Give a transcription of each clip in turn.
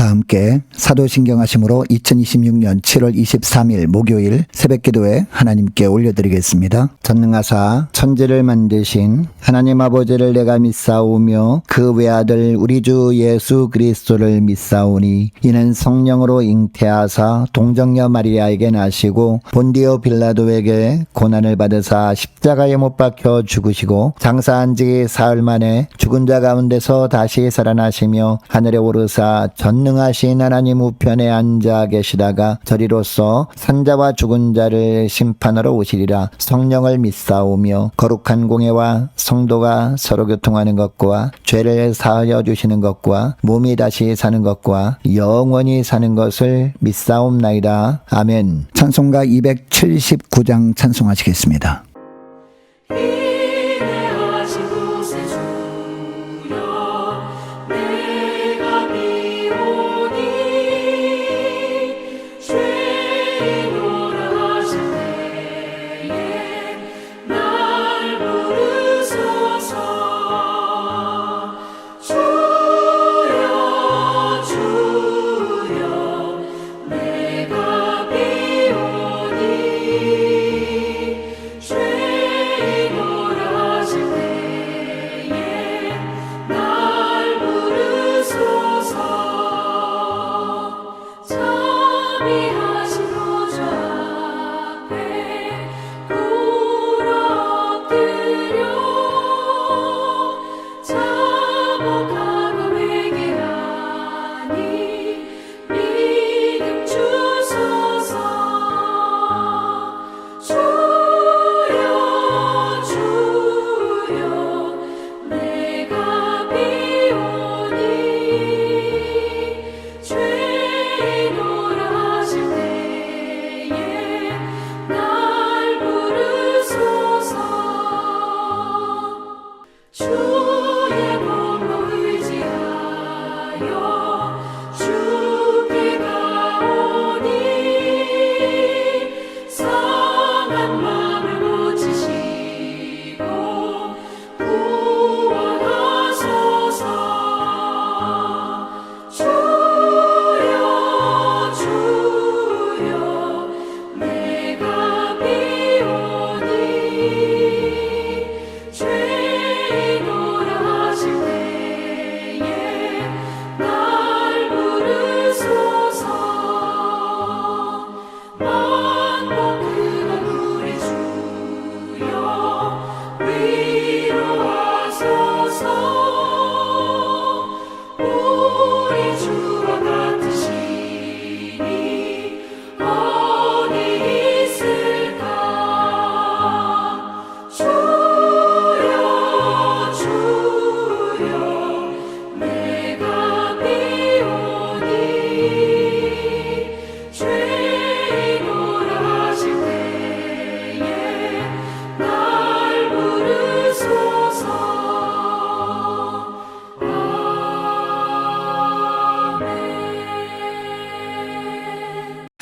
다 함께 사도신경하심으로 2026년 7월 23일 목요일 새벽기도에 하나님께 올려드리겠습니다. 전능하사 천지를 만드신 하나님 아버지를 내가 믿사오며 그 외아들 우리 주 예수 그리스도를 믿사오니 이는 성령으로 잉태하사 동정녀 마리아에게 나시고 본디오 빌라도에게 고난을 받으사 십자가에 못 박혀 죽으시고 장사한 지 사흘 만에 죽은 자 가운데서 다시 살아나시며 하늘에 오르사 전능하신 하나님 우편에 앉아 계시다가 저리로서 산자와 죽은 자를 심판하러 오시리라. 성령을 믿사오며 거룩한 공예와 성도가 서로 교통하는 것과 죄를 사하여 주시는 것과 몸이 다시 사는 것과 영원히 사는 것을 믿사옵나이다. 아멘. 찬송가 279장 찬송하시겠습니다.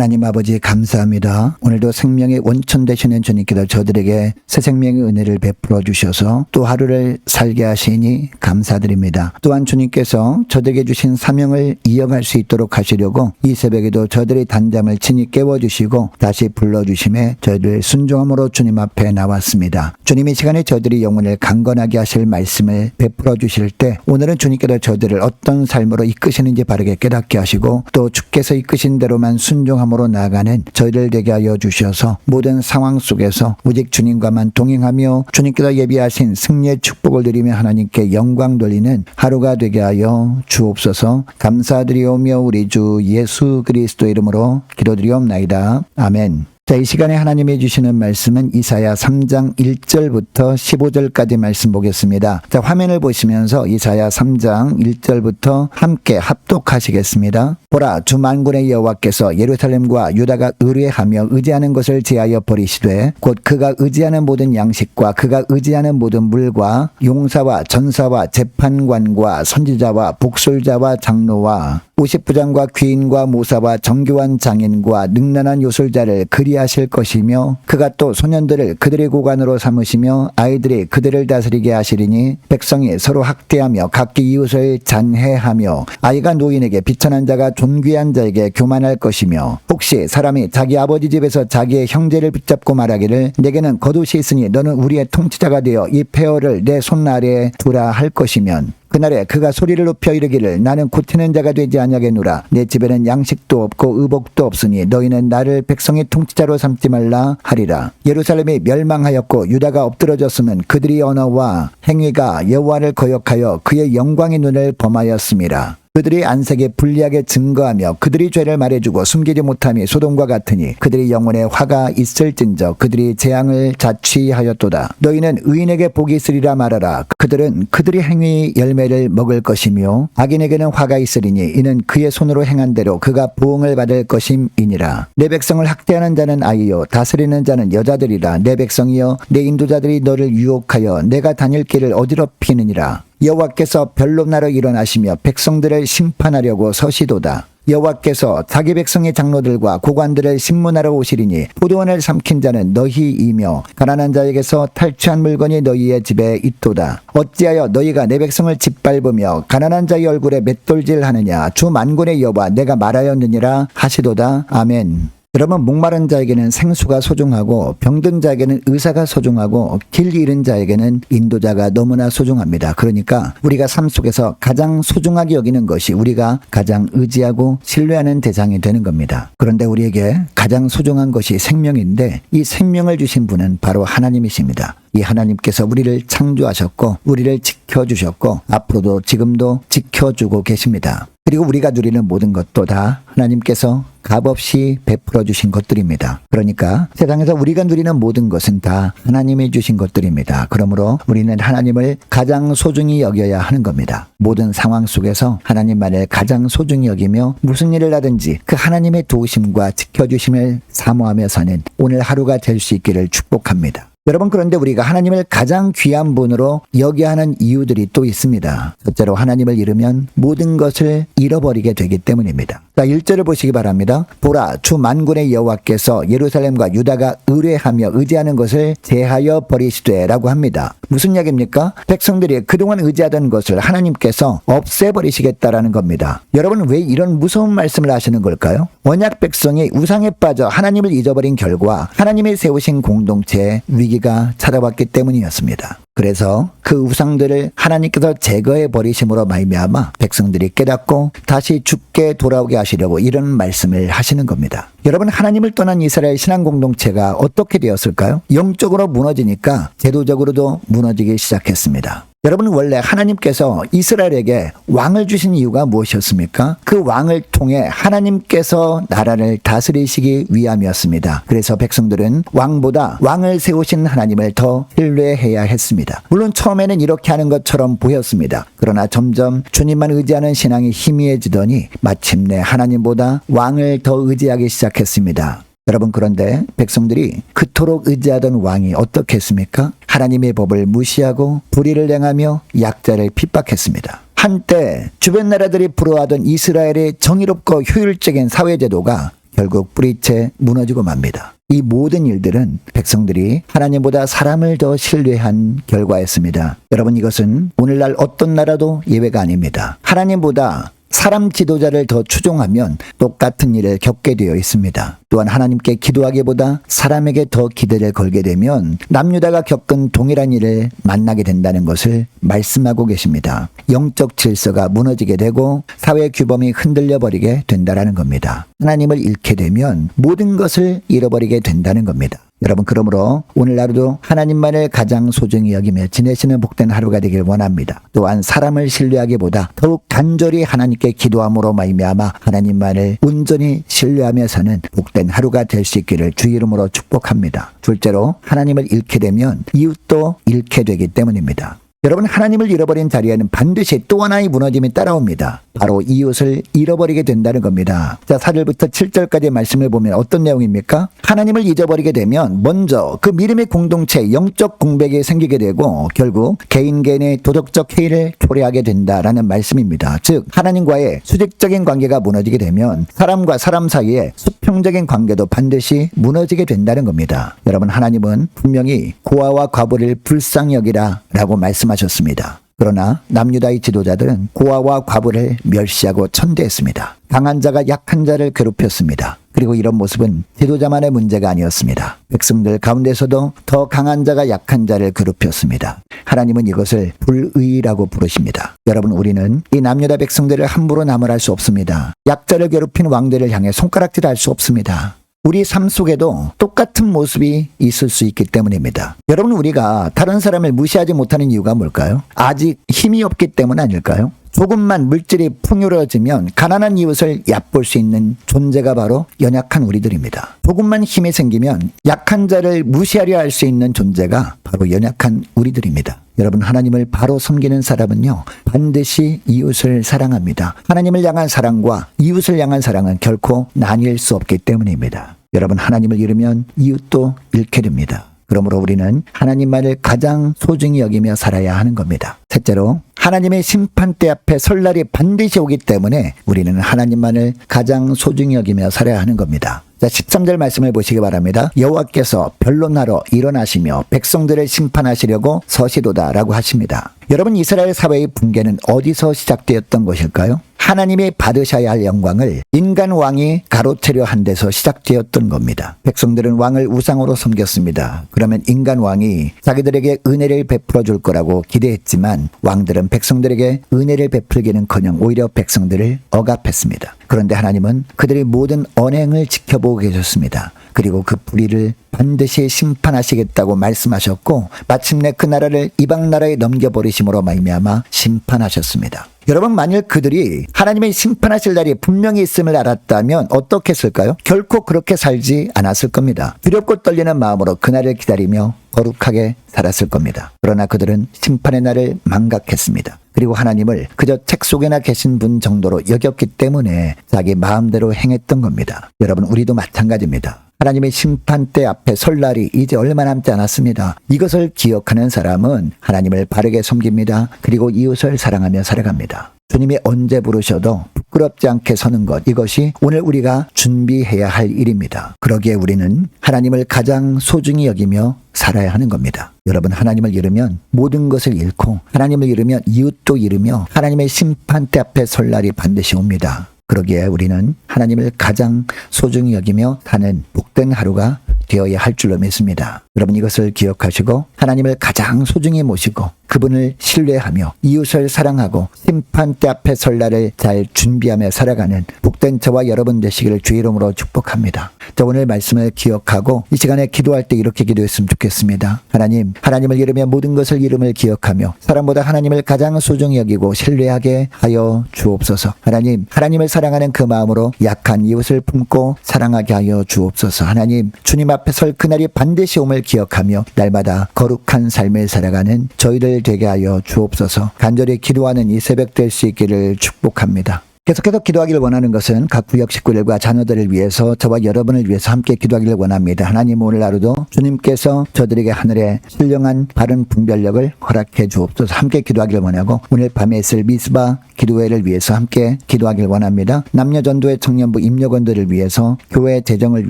하나님 아버지 감사합니다. 오늘도 생명의 원천 되시는 주님께서 저들에게 새 생명의 은혜를 베풀어 주셔서 또 하루를 살게 하시니 감사드립니다. 또한 주님께서 저들에게 주신 사명을 이어갈 수 있도록 하시려고 이 새벽에도 저들의 단잠을 친히 깨워주시고 다시 불러주심에 저희들 순종함으로 주님 앞에 나왔습니다. 주님 이 시간에 저들이 영혼을 강건하게 하실 말씀을 베풀어 주실 때 오늘은 주님께서 저들을 어떤 삶으로 이끄시는지 바르게 깨닫게 하시고 또 주께서 이끄신 대로만 순종함으로 나아가는 저희들 되게 하여 주셔서 모든 상황 속에서 오직 주님과만 동행하며 주님께서 예비하신 승리의 축복을 드리며 하나님께 영광 돌리는 하루가 되게 하여 주옵소서. 감사드리오며 우리 주 예수 그리스도 이름으로 기도드리옵나이다. 아멘. 자, 이 시간에 하나님이 주시는 말씀은 이사야 3장 1절부터 15절까지 말씀 보겠습니다. 자, 화면을 보시면서 이사야 3장 1절부터 함께 합독하시겠습니다. 보라, 주 만군의 여호와께서 예루살렘과 유다가 의뢰하며 의지하는 것을 제하여 버리시되 곧 그가 의지하는 모든 양식과 그가 의지하는 모든 물과 용사와 전사와 재판관과 선지자와 복술자와 장로와 50부장과 귀인과 모사와 정교한 장인과 능란한 요술자를 그리 관리하실 것이며 그가 또 소년들을 그들의 고관으로 삼으시며 아이들이 그들을 다스리게 하시리니 백성이 서로 학대하며 각기 이웃을 잔해하며 아이가 노인에게 비천한 자가 존귀한 자에게 교만할 것이며 혹시 사람이 자기 아버지 집에서 자기의 형제를 붙잡고 말하기를 내게는 겉옷이 있으니 너는 우리의 통치자가 되어 이 폐허를 내 손 아래에 두라 할 것이면 그날에 그가 소리를 높여 이르기를 나는 고치는 자가 되지 아니하겠노라. 내 집에는 양식도 없고 의복도 없으니 너희는 나를 백성의 통치자로 삼지 말라 하리라. 예루살렘이 멸망하였고 유다가 엎드러졌으면 그들의 언어와 행위가 여호와를 거역하여 그의 영광의 눈을 범하였음이라. 그들이 안색에 불리하게 증거하며 그들이 죄를 말해주고 숨기지 못함이 소돔과 같으니 그들이 영혼에 화가 있을진저 그들이 재앙을 자취하였도다. 너희는 의인에게 복이 있으리라 말하라. 그들은 그들의 행위 열매를 먹을 것이며 악인에게는 화가 있으리니 이는 그의 손으로 행한 대로 그가 보응을 받을 것임이니라. 내 백성을 학대하는 자는 아이요 다스리는 자는 여자들이라. 내 백성이여 내 인도자들이 너를 유혹하여 내가 다닐 길을 어지럽히느니라. 여호와께서 변론하러 일어나시며 백성들을 심판하려고 서시도다. 여호와께서 자기 백성의 장로들과 고관들을 심문하러 오시리니 포도원을 삼킨 자는 너희이며 가난한 자에게서 탈취한 물건이 너희의 집에 있도다. 어찌하여 너희가 내 백성을 짓밟으며 가난한 자의 얼굴에 맷돌질하느냐. 주 만군의 여호와 내가 말하였느니라 하시도다. 아멘. 여러분, 목마른 자에게는 생수가 소중하고 병든 자에게는 의사가 소중하고 길 잃은 자에게는 인도자가 너무나 소중합니다. 그러니까 우리가 삶 속에서 가장 소중하게 여기는 것이 우리가 가장 의지하고 신뢰하는 대상이 되는 겁니다. 그런데 우리에게 가장 소중한 것이 생명인데 이 생명을 주신 분은 바로 하나님이십니다. 이 하나님께서 우리를 창조하셨고 우리를 지켜주셨고 앞으로도 지금도 지켜주고 계십니다. 그리고 우리가 누리는 모든 것도 다 하나님께서 값없이 베풀어 주신 것들입니다. 그러니까 세상에서 우리가 누리는 모든 것은 다 하나님이 주신 것들입니다. 그러므로 우리는 하나님을 가장 소중히 여겨야 하는 겁니다. 모든 상황 속에서 하나님만을 가장 소중히 여기며 무슨 일을 하든지 그 하나님의 도우심과 지켜주심을 사모하며 사는 오늘 하루가 될 수 있기를 축복합니다. 여러분, 그런데 우리가 하나님을 가장 귀한 분으로 여겨야 하는 이유들이 또 있습니다. 첫째로 하나님을 잃으면 모든 것을 잃어버리게 되기 때문입니다. 자, 1절을 보시기 바랍니다. 보라, 주 만군의 여호와께서 예루살렘과 유다가 의뢰하며 의지하는 것을 제하여 버리시되 라고 합니다. 무슨 이야기입니까? 백성들이 그동안 의지하던 것을 하나님께서 없애버리시겠다라는 겁니다. 여러분, 왜 이런 무서운 말씀을 하시는 걸까요? 언약 백성이 우상에 빠져 하나님을 잊어버린 결과 하나님이 세우신 공동체에 위기가 찾아왔기 때문이었습니다. 그래서 그 우상들을 하나님께서 제거해 버리심으로 말미암아 백성들이 깨닫고 다시 죽게 돌아오게 하시려고 이런 말씀을 하시는 겁니다. 여러분, 하나님을 떠난 이스라엘 신앙 공동체가 어떻게 되었을까요? 영적으로 무너지니까 제도적으로도 무너지기 시작했습니다. 여러분, 원래 하나님께서 이스라엘에게 왕을 주신 이유가 무엇이었습니까? 그 왕을 통해 하나님께서 나라를 다스리시기 위함이었습니다. 그래서 백성들은 왕보다 왕을 세우신 하나님을 더 신뢰해야 했습니다. 물론 처음에는 이렇게 하는 것처럼 보였습니다. 그러나 점점 주님만 의지하는 신앙이 희미해지더니 마침내 하나님보다 왕을 더 의지하기 시작했습니다. 여러분, 그런데 백성들이 그토록 의지하던 왕이 어떻게 했습니까? 하나님의 법을 무시하고 불의를 행하며 약자를 핍박했습니다. 한때 주변 나라들이 부러워하던 이스라엘의 정의롭고 효율적인 사회제도가 결국 뿌리채 무너지고 맙니다. 이 모든 일들은 백성들이 하나님보다 사람을 더 신뢰한 결과였습니다. 여러분, 이것은 오늘날 어떤 나라도 예외가 아닙니다. 하나님보다 사람 지도자를 더 추종하면 똑같은 일을 겪게 되어 있습니다. 또한 하나님께 기도하기보다 사람에게 더 기대를 걸게 되면 남유다가 겪은 동일한 일을 만나게 된다는 것을 말씀하고 계십니다. 영적 질서가 무너지게 되고 사회 규범이 흔들려 버리게 된다는 겁니다. 하나님을 잃게 되면 모든 것을 잃어버리게 된다는 겁니다. 여러분, 그러므로 오늘 하루도 하나님만을 가장 소중히 여기며 지내시는 복된 하루가 되길 원합니다. 또한 사람을 신뢰하기보다 더욱 간절히 하나님께 기도함으로 말미암아 하나님만을 온전히 신뢰하며 사는 복된 하루가 될 수 있기를 주 이름으로 축복합니다. 둘째로, 하나님을 잃게 되면 이웃도 잃게 되기 때문입니다. 여러분, 하나님을 잃어버린 자리에는 반드시 또 하나의 무너짐이 따라옵니다. 바로 이웃을 잃어버리게 된다는 겁니다. 자, 4절부터 7절까지의 말씀을 보면 어떤 내용입니까? 하나님을 잊어버리게 되면 먼저 그 믿음의 공동체 영적 공백이 생기게 되고 결국 개인의 도덕적 해이를 초래하게 된다라는 말씀입니다. 즉, 하나님과의 수직적인 관계가 무너지게 되면 사람과 사람 사이에 수평 이성적인 관계도 반드시 무너지게 된다는 겁니다. 여러분, 하나님은 분명히 고아와 과부를 불쌍히 여기라 라고 말씀하셨습니다. 그러나 남유다의 지도자들은 고아와 과부를 멸시하고 천대했습니다. 강한 자가 약한 자를 괴롭혔습니다. 그리고 이런 모습은 지도자만의 문제가 아니었습니다. 백성들 가운데서도 더 강한 자가 약한 자를 괴롭혔습니다. 하나님은 이것을 불의라고 부르십니다. 여러분, 우리는 이 남유다 백성들을 함부로 나무랄 수 없습니다. 약자를 괴롭힌 왕들을 향해 손가락질할 수 없습니다. 우리 삶 속에도 똑같은 모습이 있을 수 있기 때문입니다. 여러분, 우리가 다른 사람을 무시하지 못하는 이유가 뭘까요? 아직 힘이 없기 때문 아닐까요? 조금만 물질이 풍요로워지면 가난한 이웃을 얕볼 수 있는 존재가 바로 연약한 우리들입니다. 조금만 힘이 생기면 약한 자를 무시하려 할 수 있는 존재가 바로 연약한 우리들입니다. 여러분, 하나님을 바로 섬기는 사람은요, 반드시 이웃을 사랑합니다. 하나님을 향한 사랑과 이웃을 향한 사랑은 결코 나뉠 수 없기 때문입니다. 여러분, 하나님을 잃으면 이웃도 잃게 됩니다. 그러므로 우리는 하나님만을 가장 소중히 여기며 살아야 하는 겁니다. 셋째로, 하나님의 심판대 앞에 설 날이 반드시 오기 때문에 우리는 하나님만을 가장 소중히 여기며 살아야 하는 겁니다. 자, 13절 말씀을 보시기 바랍니다. 여호와께서 변론하러 일어나시며 백성들을 심판하시려고 서시도다라고 하십니다. 여러분, 이스라엘 사회의 붕괴는 어디서 시작되었던 것일까요? 하나님이 받으셔야 할 영광을 인간 왕이 가로채려 한 데서 시작되었던 겁니다. 백성들은 왕을 우상으로 섬겼습니다. 그러면 인간 왕이 자기들에게 은혜를 베풀어 줄 거라고 기대했지만 왕들은 백성들에게 은혜를 베풀기는커녕 오히려 백성들을 억압했습니다. 그런데 하나님은 그들의 모든 언행을 지켜보고 계셨습니다. 그리고 그 불의를 반드시 심판하시겠다고 말씀하셨고 마침내 그 나라를 이방 나라에 넘겨버리심으로 말미암아 심판하셨습니다. 여러분, 만일 그들이 하나님의 심판하실 날이 분명히 있음을 알았다면 어떻게 했을까요? 결코 그렇게 살지 않았을 겁니다. 두렵고 떨리는 마음으로 그날을 기다리며 거룩하게 살았을 겁니다. 그러나 그들은 심판의 날을 망각했습니다. 그리고 하나님을 그저 책 속에나 계신 분 정도로 여겼기 때문에 자기 마음대로 행했던 겁니다. 여러분, 우리도 마찬가지입니다. 하나님의 심판대 앞에 설 날이 이제 얼마 남지 않았습니다. 이것을 기억하는 사람은 하나님을 바르게 섬깁니다. 그리고 이웃을 사랑하며 살아갑니다. 주님이 언제 부르셔도 부끄럽지 않게 서는 것, 이것이 오늘 우리가 준비해야 할 일입니다. 그러기에 우리는 하나님을 가장 소중히 여기며 살아야 하는 겁니다. 여러분, 하나님을 잃으면 모든 것을 잃고 하나님을 잃으면 이웃도 잃으며 하나님의 심판대 앞에 설 날이 반드시 옵니다. 그러기에 우리는 하나님을 가장 소중히 여기며 사는 복된 하루가 되어야 할 줄로 믿습니다. 여러분, 이것을 기억하시고 하나님을 가장 소중히 모시고 그분을 신뢰하며 이웃을 사랑하고 심판대 앞에 설 날을 잘 준비하며 살아가는 복된 저와 여러분 되시기를 주의 이름으로 축복합니다. 저 오늘 말씀을 기억하고 이 시간에 기도할 때 이렇게 기도했으면 좋겠습니다. 하나님, 하나님을 잃으며 모든 것을 잃음을 기억하며 사람보다 하나님을 가장 소중히 여기고 신뢰하게 하여 주옵소서. 하나님, 하나님을 사랑하는 그 마음으로 약한 이웃을 품고 사랑하게 하여 주옵소서. 하나님, 주님 앞에 설 그날이 반드시 옴을 기억하며 날마다 거룩한 삶을 살아가는 저희들 되게 하여 주옵소서. 간절히 기도하는 이 새벽 될 수 있기를 축복합니다. 계속해서 기도하기를 원하는 것은 각 구역 식구들과 자녀들을 위해서 저와 여러분을 위해서 함께 기도하기를 원합니다. 하나님, 오늘 하루도 주님께서 저들에게 하늘의 신령한 바른 분별력을 허락해 주옵소서. 함께 기도하기를 원하고 오늘 밤에 있을 미스바 기도회를 위해서 함께 기도하기를 원합니다. 남녀전도회 청년부 임력원들을 위해서 교회 재정을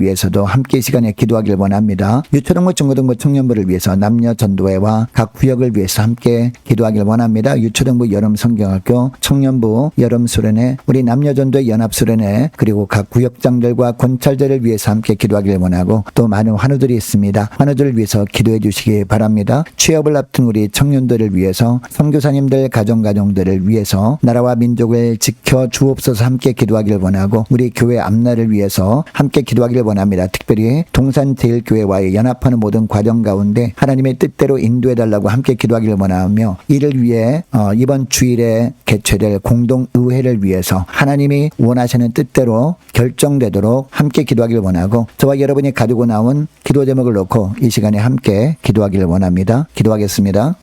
위해서도 함께 이 시간에 기도하기를 원합니다. 유초등부 중고등부 청년부를 위해서 남녀전도회와 각 구역을 위해서 함께 기도하기를 원합니다. 유초등부 여름성경학교 청년부 여름수련회 우리 남녀전도회 연합수련회 그리고 각 구역장들과 권찰들을 위해서 함께 기도하기를 원하고 또 많은 환우들이 있습니다. 환우들을 위해서 기도해 주시기 바랍니다. 취업을 앞둔 우리 청년들을 위해서 선교사님들 가정들을 위해서 나라와 민족을 지켜 주옵소서. 함께 기도하기를 원하고 우리 교회 앞날을 위해서 함께 기도하기를 원합니다. 특별히 동산제일교회와의 연합하는 모든 과정 가운데 하나님의 뜻대로 인도해달라고 함께 기도하기를 원하며 이를 위해 이번 주일에 개최될 공동의회를 위해서 하나님이 원하시는 뜻대로 결정되도록 함께 기도하기를 원하고 저와 여러분이 가지고 나온 기도 제목을 놓고 이 시간에 함께 기도하기를 원합니다. 기도하겠습니다.